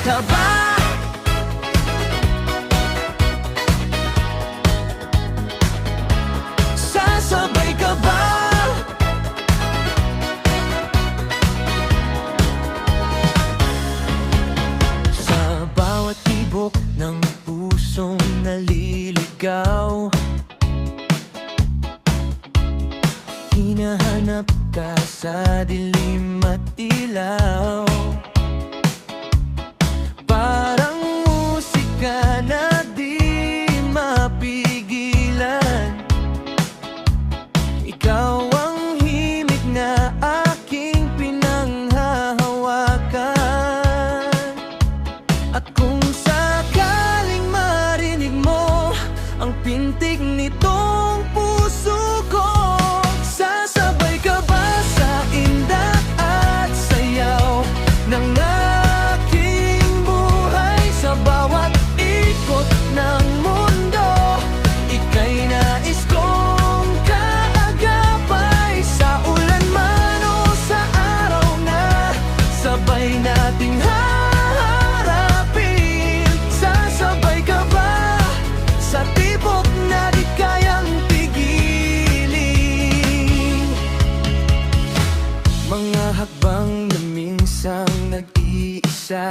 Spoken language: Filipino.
ka ba? Sasabay ka ba? Sa bawat tibok ng pusong naliligaw, hinahanap ka sa dilim at ilaw. Parang musika na di mapigilan. Ikaw ang himig na aking pinanghahawakan. At kung sakaling marinig mo ang pintig nitong puso ko, sasabay ka ba sa indak at sayaw ng aking buhay? Sa bawat ikot ng mundo, ika'y nais kong kaagapay. Sa ulan man o sa araw na sabay nating haharapin. Sasabay ka ba sa tibok na di kayang pigilin? Mga hakbang na minsang nag-iisa,